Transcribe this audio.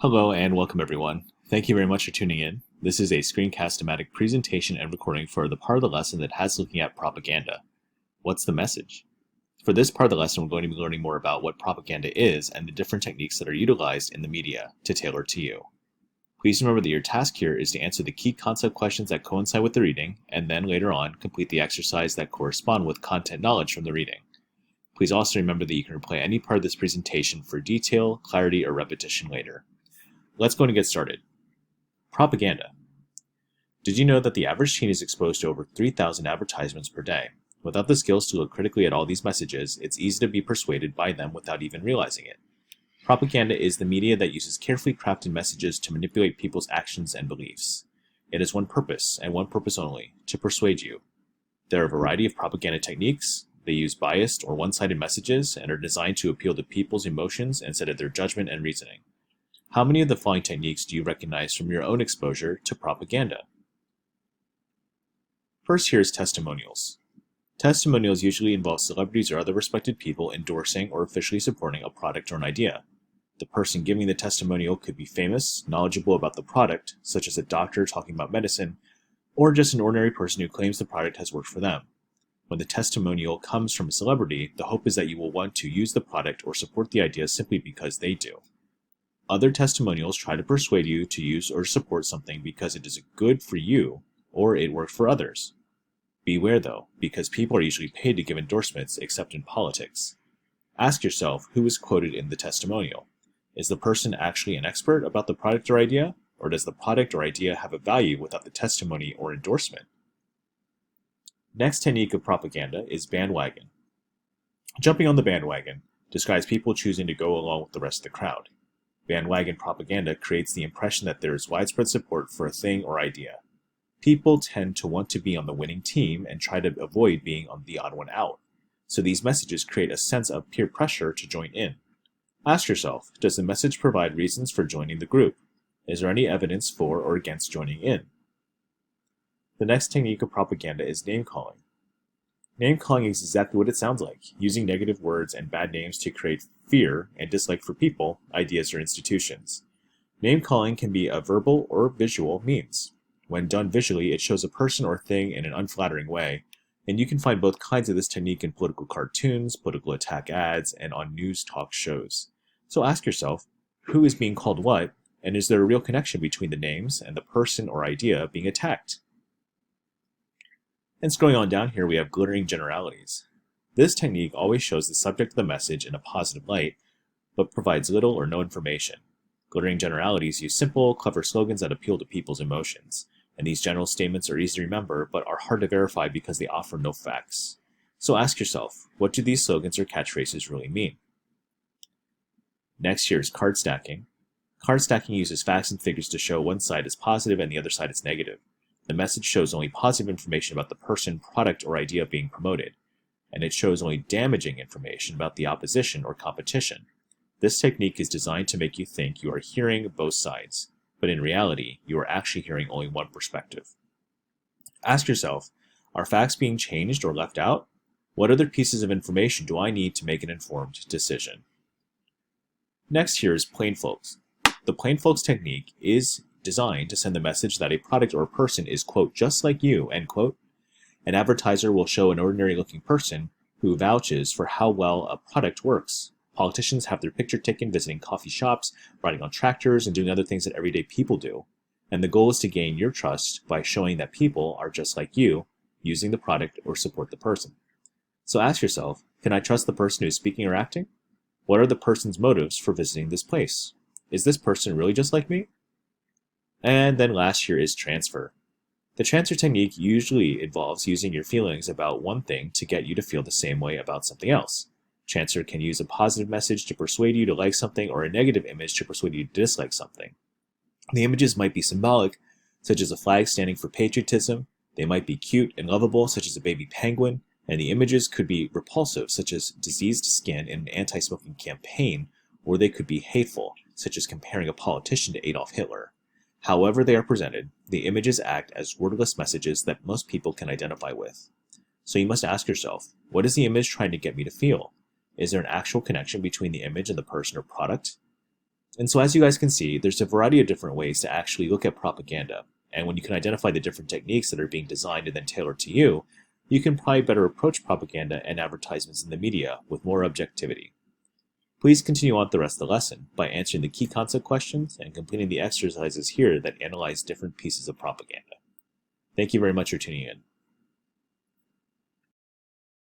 Hello and welcome everyone. Thank you very much for tuning in. This is a screencast-o-matic presentation and recording for the part of the lesson that has looking at propaganda. What's the message? For this part of the lesson, we're going to be learning more about what propaganda is and the different techniques that are utilized in the media to tailor to you. Please remember that your task here is to answer the key concept questions that coincide with the reading, and then later on, complete the exercise that correspond with content knowledge from the reading. Please also remember that you can replay any part of this presentation for detail, clarity, or repetition later. Let's go and get started. Propaganda. Did you know that the average teen is exposed to over 3,000 advertisements per day? Without the skills to look critically at all these messages, it's easy to be persuaded by them without even realizing it. Propaganda is the media that uses carefully crafted messages to manipulate people's actions and beliefs. It has one purpose, and one purpose only, to persuade you. There are a variety of propaganda techniques. They use biased or one-sided messages and are designed to appeal to people's emotions instead of their judgment and reasoning. How many of the following techniques do you recognize from your own exposure to propaganda? First, here is testimonials. Testimonials usually involve celebrities or other respected people endorsing or officially supporting a product or an idea. The person giving the testimonial could be famous, knowledgeable about the product, such as a doctor talking about medicine, or just an ordinary person who claims the product has worked for them. When the testimonial comes from a celebrity, the hope is that you will want to use the product or support the idea simply because they do. Other testimonials try to persuade you to use or support something because it is good for you or it worked for others. Beware though, because people are usually paid to give endorsements except in politics. Ask yourself who is quoted in the testimonial. Is the person actually an expert about the product or idea, or does the product or idea have a value without the testimony or endorsement? Next technique of propaganda is bandwagon. Jumping on the bandwagon describes people choosing to go along with the rest of the crowd. Bandwagon propaganda creates the impression that there is widespread support for a thing or idea. People tend to want to be on the winning team and try to avoid being on the odd one out. So these messages create a sense of peer pressure to join in. Ask yourself, does the message provide reasons for joining the group? Is there any evidence for or against joining in? The next technique of propaganda is name-calling. Name-calling is exactly what it sounds like, using negative words and bad names to create fear and dislike for people, ideas, or institutions. Name-calling can be a verbal or visual means. When done visually, it shows a person or thing in an unflattering way, and you can find both kinds of this technique in political cartoons, political attack ads, and on news talk shows. So ask yourself, who is being called what, and is there a real connection between the names and the person or idea being attacked? And scrolling on down here, we have glittering generalities. This technique always shows the subject of the message in a positive light, but provides little or no information. Glittering generalities use simple, clever slogans that appeal to people's emotions, and these general statements are easy to remember, but are hard to verify because they offer no facts. So ask yourself, what do these slogans or catchphrases really mean? Next here is card stacking. Card stacking uses facts and figures to show one side is positive and the other side is negative. The message shows only positive information about the person, product, or idea being promoted, and it shows only damaging information about the opposition or competition. This technique is designed to make you think you are hearing both sides, but in reality, you are actually hearing only one perspective. Ask yourself, are facts being changed or left out? What other pieces of information do I need to make an informed decision? Next here is plain folks. The plain folks technique is designed to send the message that a product or a person is, quote, just like you, end quote. An advertiser will show an ordinary-looking person who vouches for how well a product works. Politicians have their picture taken visiting coffee shops, riding on tractors, and doing other things that everyday people do. And the goal is to gain your trust by showing that people are just like you, using the product or support the person. So ask yourself, can I trust the person who is speaking or acting? What are the person's motives for visiting this place? Is this person really just like me? And then last here is transfer. The transfer technique usually involves using your feelings about one thing to get you to feel the same way about something else. Transfer can use a positive message to persuade you to like something or a negative image to persuade you to dislike something. The images might be symbolic, such as a flag standing for patriotism. They might be cute and lovable, such as a baby penguin, and the images could be repulsive, such as diseased skin in an anti-smoking campaign, or they could be hateful, such as comparing a politician to Adolf Hitler. However they are presented, the images act as wordless messages that most people can identify with. So you must ask yourself, what is the image trying to get me to feel? Is there an actual connection between the image and the person or product? And so as you guys can see, there's a variety of different ways to actually look at propaganda. And when you can identify the different techniques that are being designed and then tailored to you, you can probably better approach propaganda and advertisements in the media with more objectivity. Please continue on the rest of the lesson by answering the key concept questions and completing the exercises here that analyze different pieces of propaganda. Thank you very much for tuning in.